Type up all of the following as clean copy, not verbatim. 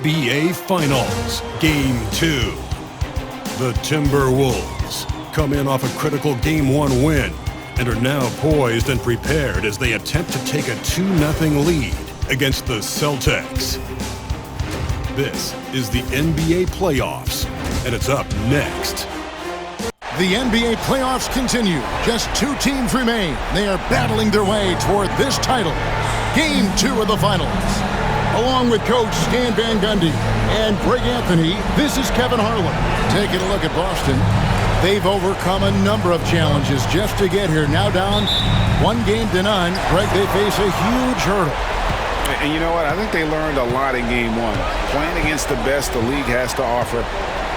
NBA Finals, Game 2. The Timberwolves come in off a critical Game 1 win and are now poised and prepared as they attempt to take a 2-0 lead against the Celtics. This is the NBA playoffs, and it's up next. The NBA playoffs continue. Just 2 teams remain. They are battling their way toward this title. Game 2 of the finals. Along with Coach Stan Van Gundy and Greg Anthony, this is Kevin Harlan. Taking a look at Boston. They've overcome a number of challenges just to get here. Now down 1-0. Greg, they face a huge hurdle. And you know what? I think they learned a lot in Game 1. Playing against the best the league has to offer,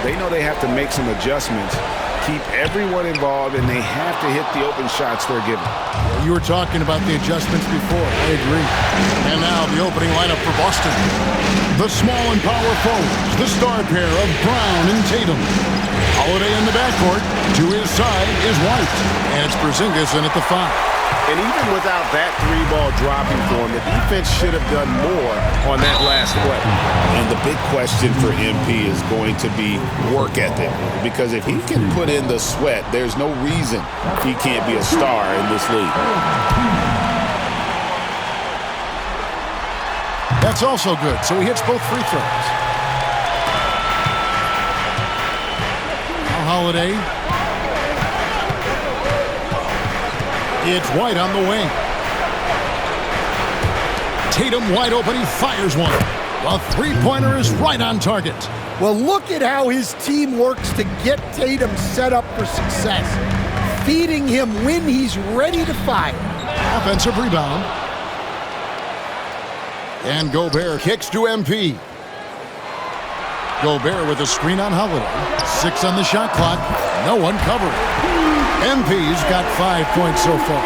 they know they have to make some adjustments, keep everyone involved, and they have to hit the open shots they're given. You were talking about the adjustments before. I agree. And now the opening lineup for Boston. The small and power forwards, the star pair of Brown and Tatum. Holiday in the backcourt. To his side is White. And it's Porzingis in at the 5. And even without that 3-ball dropping for him, the defense should have done more on that last play. And the big question for MP is going to be work ethic. Because if he can put in the sweat, there's no reason he can't be a star in this league. That's also good. So he hits both free throws. Now Holiday. It's White on the wing. Tatum wide open. He fires one. A three-pointer is right on target. Well, look at how his team works to get Tatum set up for success. Feeding him when he's ready to fire. Offensive rebound. And Gobert kicks to MP. Gobert with a screen on Holiday. 6 on the shot clock. No one covering. MP's got 5 points so far.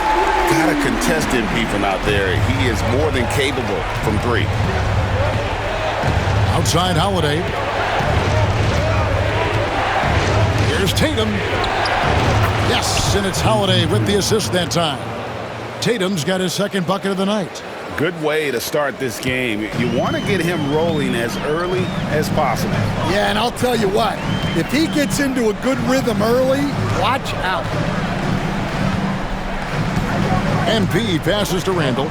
Got to contest MP from out there. He is more than capable from 3. Outside Holiday. Here's Tatum. Yes, and it's Holiday with the assist that time. Tatum's got his second bucket of the night. Good way to start this game. You want to get him rolling as early as possible. Yeah, and I'll tell you what. If he gets into a good rhythm early, watch out. MP passes to Randall.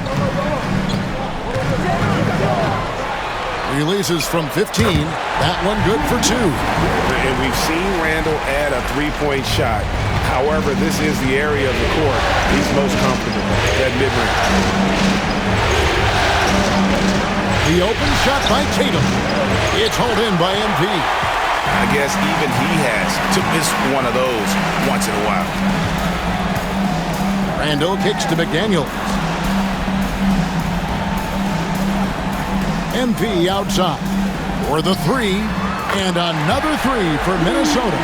Releases from 15. That one good for 2. And we've seen Randall add a 3-point shot. However, this is the area of the court he's most comfortable, that mid-range. The open shot by Tatum. It's hauled in by MP. I guess even he has to miss one of those once in a while. Randall kicks to McDaniels. MP outside for the 3. And another 3 for Minnesota.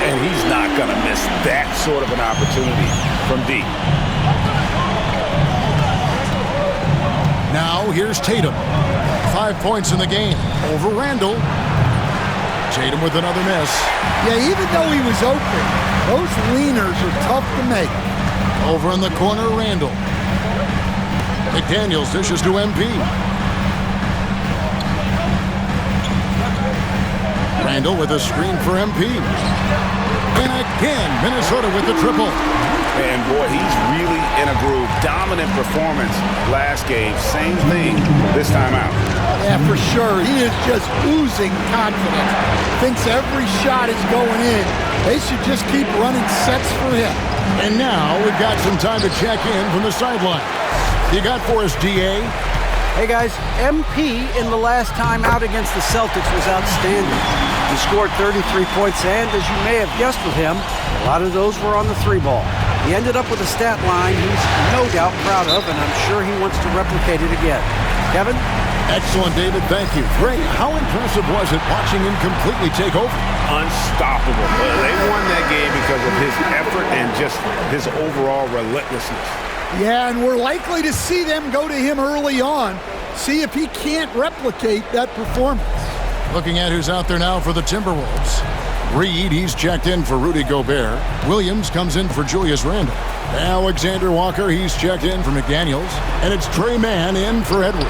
And he's not going to miss that sort of an opportunity from deep. Now here's Tatum. 5 points in the game over Randall. Tatum with another miss. Yeah, even though he was open, those leaners are tough to make. Over in the corner, Randall. McDaniels dishes to MP. Randall with a screen for MP. And again, Minnesota with the triple. And boy, he's really in a groove. Dominant performance last game. Same thing this time out. Yeah, for sure. He is just oozing confidence. Thinks every shot is going in. They should just keep running sets for him. And now we've got some time to check in from the sideline. You got for us, DA? Hey, guys. MP in the last time out against the Celtics was outstanding. He scored 33 points, and as you may have guessed with him, a lot of those were on the 3-ball. He ended up with a stat line he's no doubt proud of, and I'm sure he wants to replicate it again. Kevin? Excellent, David. Thank you. Greg, how impressive was it watching him completely take over? Unstoppable. They won that game because of his effort and just his overall relentlessness. Yeah, and we're likely to see them go to him early on, see if he can't replicate that performance. Looking at who's out there now for the Timberwolves. Reed, he's checked in for Rudy Gobert. Williams comes in for Julius Randle. Alexander Walker, he's checked in for McDaniels. And it's Trey Mann in for Edwards.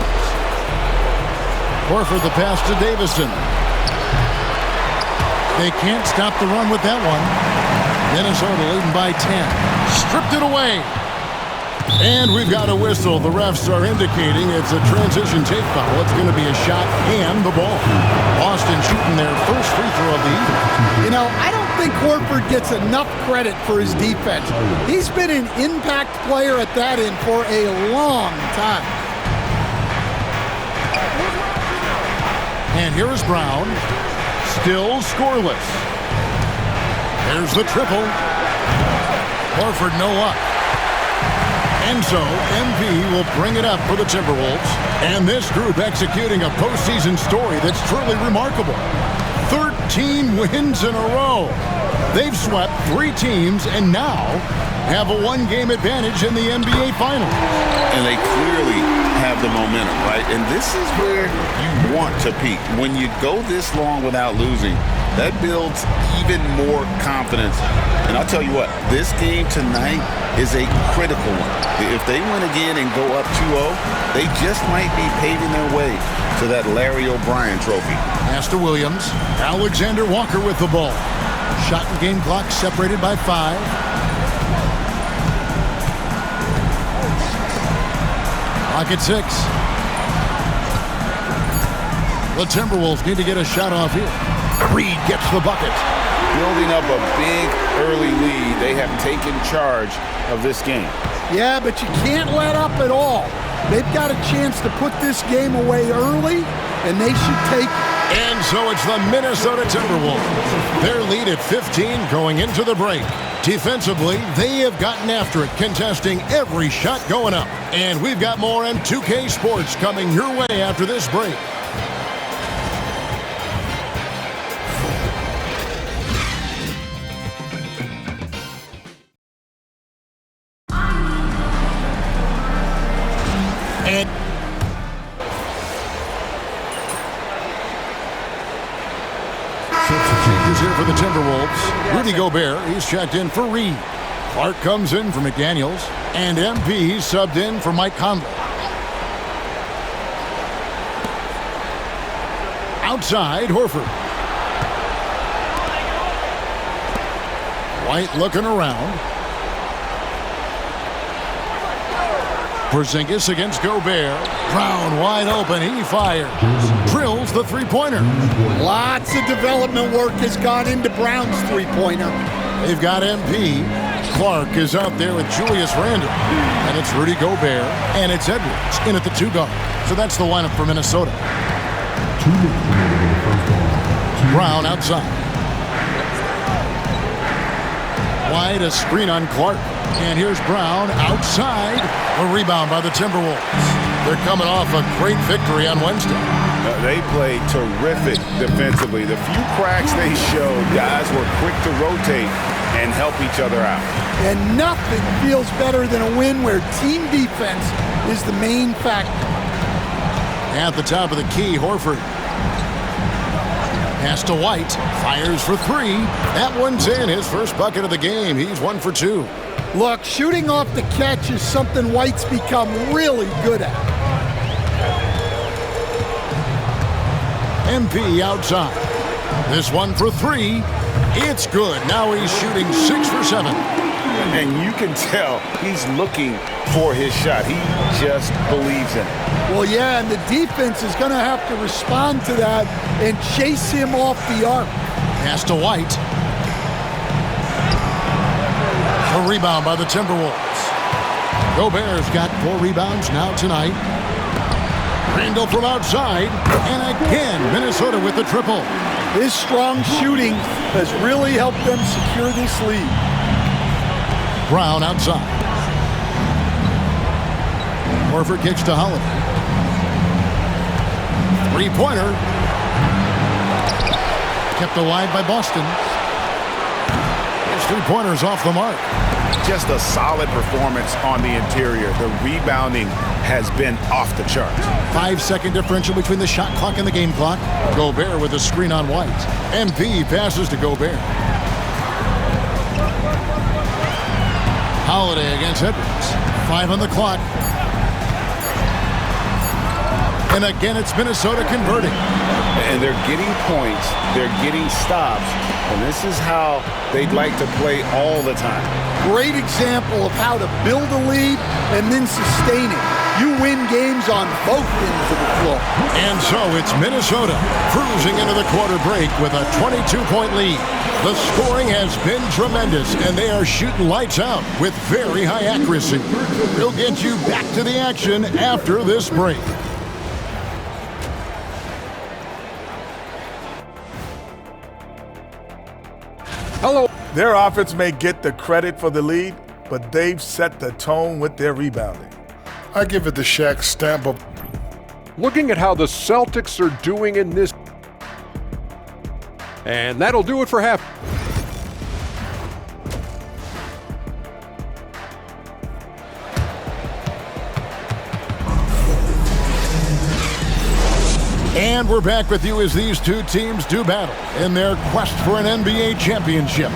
Horford the pass to Davison. They can't stop the run with that one. Minnesota leading by 10. Stripped it away. And we've got a whistle. The refs are indicating it's a transition take foul. It's going to be a shot and the ball. Boston shooting their first free throw of the evening. You know, I don't think Horford gets enough credit for his defense. He's been an impact player at that end for a long time. And here is Brown. Still scoreless. There's the triple. Horford no luck. And so, MP will bring it up for the Timberwolves. And this group executing a postseason story that's truly remarkable. 13 wins in a row. They've swept 3 teams and now have a 1-game advantage in the NBA Finals. And they clearly have the momentum, right? And this is where you want to peak. When you go this long without losing, that builds even more confidence. And I'll tell you what, this game tonight is a critical one. If they win again and go up 2-0, they just might be paving their way to that Larry O'Brien trophy. Pass to Williams. Alexander Walker with the ball. Shot and game clock separated by 5. Clock at 6. The Timberwolves need to get a shot off here. Reed gets the bucket. Building up a big early lead, they have taken charge of this game. Yeah, but you can't let up at all. They've got a chance to put this game away early, and they should take it. And so it's the Minnesota Timberwolves. Their lead at 15 going into the break. Defensively, they have gotten after it, contesting every shot going up. And we've got more on 2K Sports coming your way after this break. Substitutes here for the Timberwolves. Rudy Gobert, he's checked in for Reed. Clark comes in for McDaniels. And MP, he's subbed in for Mike Conley. Outside, Horford. White looking around. Porzingis against Gobert. Brown wide open. He fires. Drills the three-pointer. Lots of development work has gone into Brown's three-pointer. They've got MP. Clark is out there with Julius Randle. And it's Rudy Gobert. And it's Edwards in at the 2 guard. So that's the lineup for Minnesota. Brown outside. White, a screen on Clark. And here's Brown outside. A rebound by the Timberwolves. They're coming off a great victory on Wednesday. They played terrific defensively. The few cracks they showed, guys were quick to rotate and help each other out. And nothing feels better than a win where team defense is the main factor. At the top of the key, Horford. Pass to White. Fires for 3. That one's in. His first bucket of the game. He's 1 for 2. Look, shooting off the catch is something White's become really good at. MP outside. This one for 3. It's good. Now he's shooting 6 for 7. And you can tell he's looking for his shot. He just believes in it. Well, yeah, and the defense is going to have to respond to that and chase him off the arc. Pass to White. A rebound by the Timberwolves. Gobert's got 4 rebounds now tonight. Randle from outside. And again, Minnesota with the triple. His strong shooting has really helped them secure this lead. Brown outside. Horford kicks to Holiday. 3-pointer. Kept alive by Boston. His 3-pointer's off the mark. Just a solid performance on the interior. The rebounding has been off the charts. 5-second differential between the shot clock and the game clock. Gobert with a screen on White. MP passes to Gobert. Holiday against Edwards. 5 on the clock. And again, it's Minnesota converting. And they're getting points, they're getting stops, and this is how they'd like to play all the time. Great example of how to build a lead and then sustain it. You win games on both ends of the floor. And so it's Minnesota cruising into the quarter break with a 22-point lead. The scoring has been tremendous, and they are shooting lights out with very high accuracy. We'll get you back to the action after this break. Hello. Their offense may get the credit for the lead, but they've set the tone with their rebounding. I give it the Shaq stamp of. Looking at how the Celtics are doing in this. And that'll do it for half. And we're back with you as these two teams do battle in their quest for an NBA championship.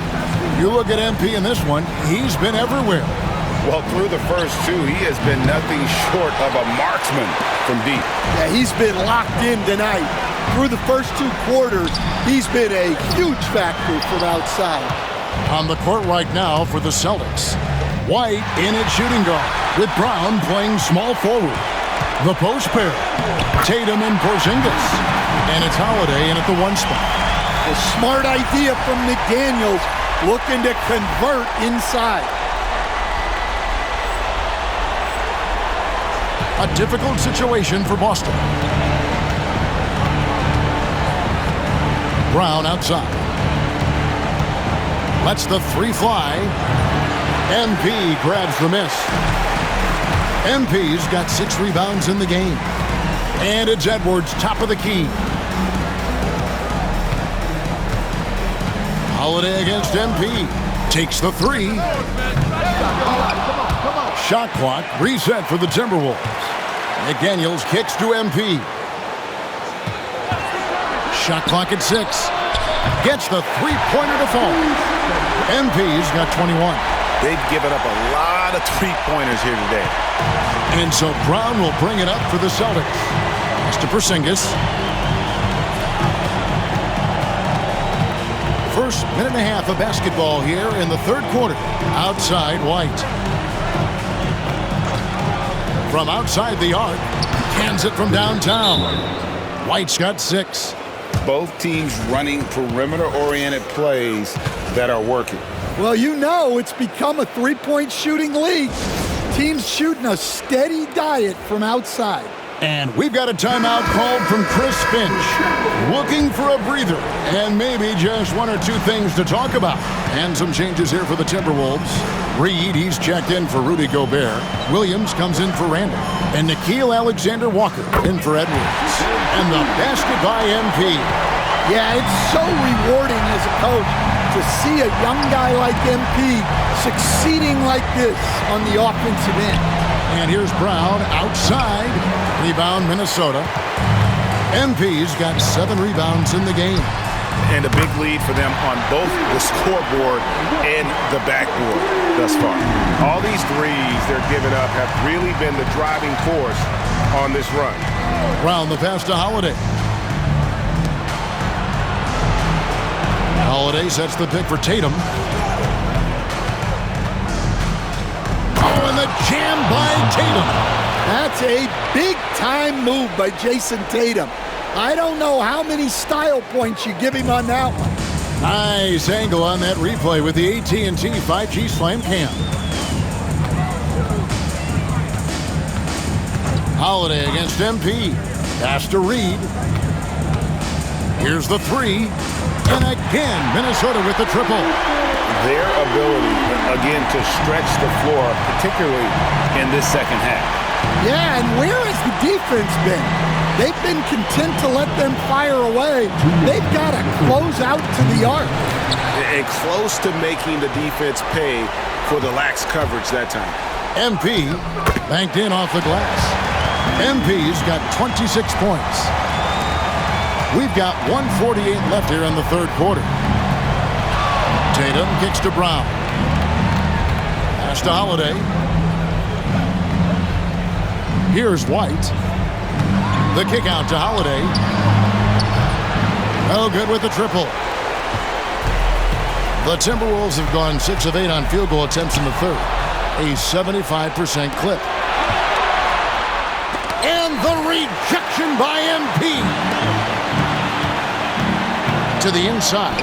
You look at MP in this one, he's been everywhere. Well, through the first two, he has been nothing short of a marksman from deep. Yeah, he's been locked in tonight. Through the first two quarters, he's been a huge factor from outside. On the court right now for the Celtics, White in at shooting guard, with Brown playing small forward. The post pair, Tatum and Porzingis. And it's Holiday in at the one spot. A smart idea from McDaniels, looking to convert inside. A difficult situation for Boston. Brown outside. Lets the three fly. MP grabs the miss. MP's got 6 rebounds in the game. And it's Edwards, top of the key. Holiday against MP. Takes the three. Shot clock reset for the Timberwolves. McDaniels kicks to MP. Shot clock at 6. Gets the three-pointer to fall. MP's got 21. They've given up a lot of three-pointers here today. And so Brown will bring it up for the Celtics. Pass to Porzingis. First minute and a half of basketball here in the third quarter. Outside White. From outside the arc, cans it from downtown. White's got 6. Both teams running perimeter-oriented plays that are working. Well, you know it's become a three-point shooting league. Teams shooting a steady diet from outside. And we've got a timeout called from Chris Finch. Looking for a breather and maybe just one or two things to talk about. And some changes here for the Timberwolves. Reed, he's checked in for Rudy Gobert. Williams comes in for Randall. And Nickeil Alexander-Walker in for Edwards. And the basket by MP. Yeah, it's so rewarding as a coach to see a young guy like MP succeeding like this on the offensive end. And here's Brown outside. Rebound Minnesota. MP's got 7 rebounds in the game. And a big lead for them on both the scoreboard and the backboard thus far. All these threes they're giving up have really been the driving force on this run. Brown the pass to Holiday. Holiday sets the pick for Tatum. Oh, and the jam by Tatum. That's a big-time move by Jason Tatum. I don't know how many style points you give him on that one. Nice angle on that replay with the AT&T 5G Slam Cam. Holiday against MP. Pass to Reed. Here's the three. And again, Minnesota with the triple. Their ability, again, to stretch the floor, particularly in this second half. Yeah, and where has the defense been? They've been content to let them fire away. They've got to close out to the arc. And close to making the defense pay for the lax coverage that time. MP banked in off the glass. MP's got 26 points. We've got 1:48 left here in the third quarter. Tatum kicks to Brown. Pass to Holiday. Here's White. The kick out to Holiday. Oh, good with the triple. The Timberwolves have gone 6 of 8 on field goal attempts in the third. A 75% clip. And the rejection by MP. To the inside.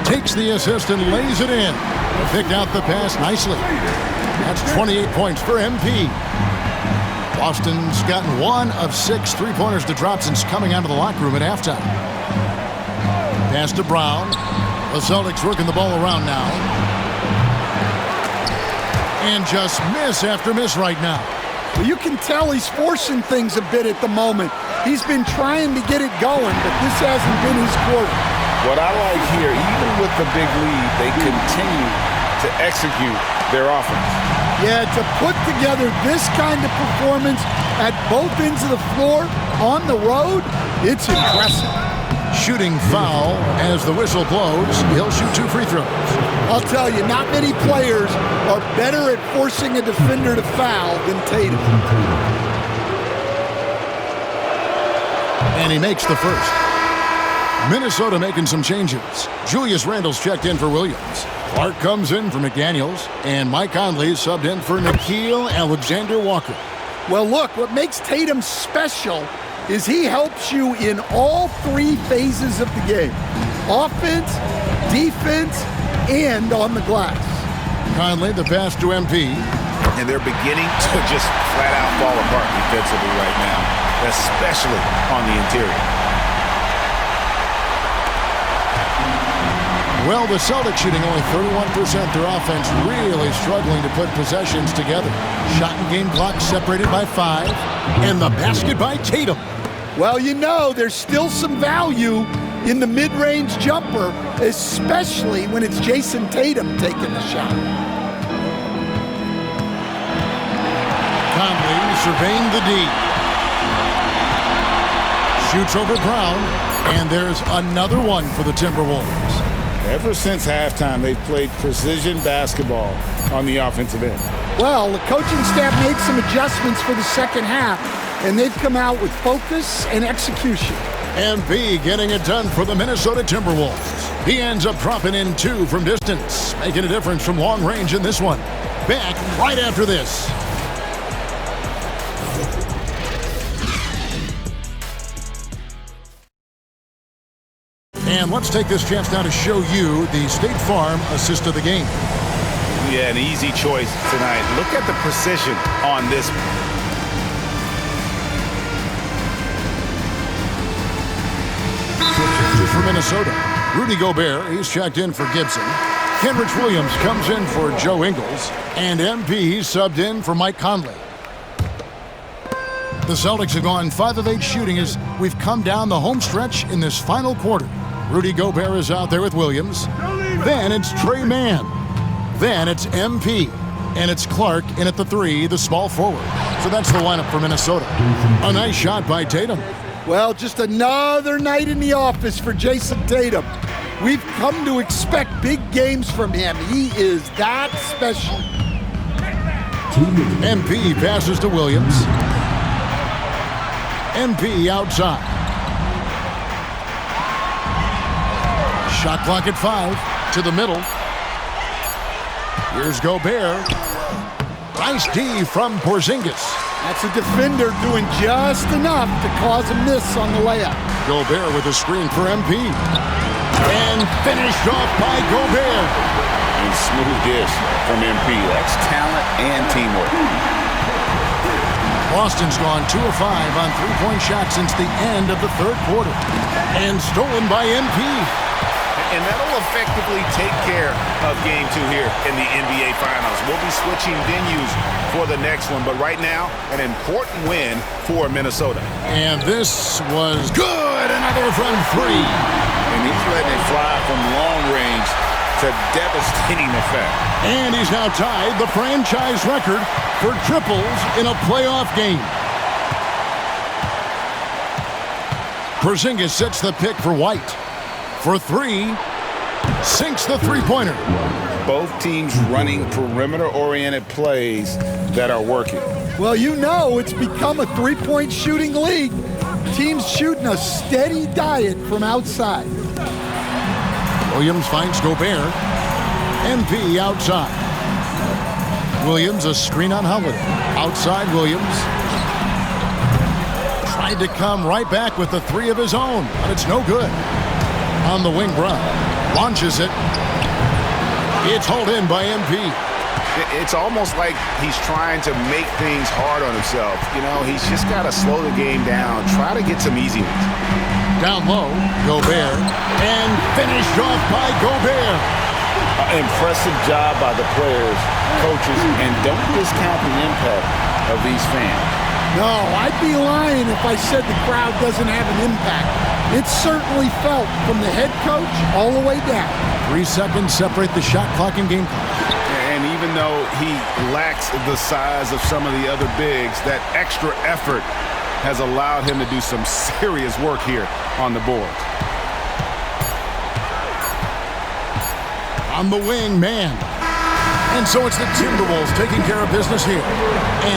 Takes the assist and lays it in. Picked out the pass nicely. That's 28 points for MP. Boston's gotten 1 of 6 three-pointers to drop since coming out of the locker room at halftime. Pass to Brown. The Celtics working the ball around now. And just miss after miss right now. Well, you can tell he's forcing things a bit at the moment. He's been trying to get it going, but this hasn't been his quarter. What I like here, even with the big lead, they continue to execute their offense. Yeah, to put together this kind of performance at both ends of the floor on the road, it's impressive. Shooting foul as the whistle blows. He'll shoot 2 free throws. I'll tell you, not many players are better at forcing a defender to foul than Tatum. And he makes the first. Minnesota making some changes. Julius Randle's checked in for Williams. Clark comes in for McDaniels. And Mike Conley subbed in for Nickeil Alexander-Walker. Well, look, what makes Tatum special is he helps you in all 3 phases of the game. Offense, defense, and on the glass. Conley, the pass to MP. And they're beginning to just flat out fall apart defensively right now, especially on the interior. Well, the Celtics shooting only 31%. Their offense really struggling to put possessions together. Shot and game clock separated by 5. And the basket by Tatum. Well, you know, there's still some value in the mid-range jumper, especially when it's Jason Tatum taking the shot. Conley surveying the D. Shoots over Brown. And there's another one for the Timberwolves. Ever since halftime, they've played precision basketball on the offensive end. Well, the coaching staff made some adjustments for the second half, and they've come out with focus and execution. MP getting it done for the Minnesota Timberwolves. He ends up dropping in 2 from distance, making a difference from long range in this one. Back right after this. And let's take this chance now to show you the State Farm assist of the game. Yeah, an easy choice tonight. Look at the precision on this. For Minnesota, Rudy Gobert, he's checked in for Gibson. Kenrich Williams comes in for Joe Ingles. And MP subbed in for Mike Conley. The Celtics have gone 5 of 8 shooting as we've come down the home stretch in this final quarter. Rudy Gobert is out there with Williams. Then it's Trey Mann. Then it's MP. And it's Clark in at the 3, the small forward. So that's the lineup for Minnesota. A nice shot by Tatum. Well, just another night in the office for Jason Tatum. We've come to expect big games from him. He is that special. MP passes to Williams. MP outside. Shot clock at 5. To the middle. Here's Gobert. Nice D from Porzingis. That's a defender doing just enough to cause a miss on the layup. Gobert with a screen for MP. And finished off by Gobert. And smooth dish from MP. That's talent and teamwork. Boston's gone 2 of 5 on three-point shots since the end of the third quarter. And stolen by MP. And that'll effectively take care of Game 2 here in the NBA Finals. We'll be switching venues for the next one, but right now, an important win for Minnesota. And this was good. Another from 3. And he's letting it fly from long range to devastating effect. And he's now tied the franchise record for triples in a playoff game. Porzingis sets the pick for White. For 3, sinks the three-pointer. Both teams running perimeter-oriented plays that are working. Well, you know it's become a three-point shooting league. Teams shooting a steady diet from outside. Williams finds Gobert. MP outside. Williams, a screen on Holiday. Outside Williams. Tried to come right back with the three of his own, but it's no good. On the wing, Brown launches it. It's hauled in by MP. It's almost like he's trying to make things hard on himself. You know, he's just got to slow the game down, try to get some easy ones. Down low, Gobert, and finished off by Gobert. Impressive job by the players, coaches, and don't discount the impact of these fans. No, I'd be lying if I said the crowd doesn't have an impact. It's certainly felt from the head coach all the way down. 3 seconds separate the shot clock and game clock. And even though he lacks the size of some of the other bigs, that extra effort has allowed him to do some serious work here on the board. On the wing, man. And so it's the Timberwolves taking care of business here.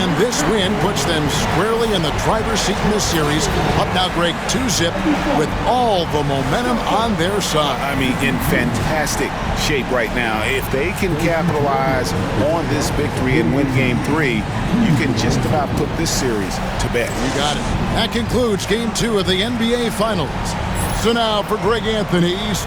And this win puts them squarely in the driver's seat in this series. Up now, Greg, 2-zip with all the momentum on their side. I mean, in fantastic shape right now. If they can capitalize on this victory and win Game 3, you can just about put this series to bed. You got it. That concludes Game 2 of the NBA Finals. So now for Greg Anthony's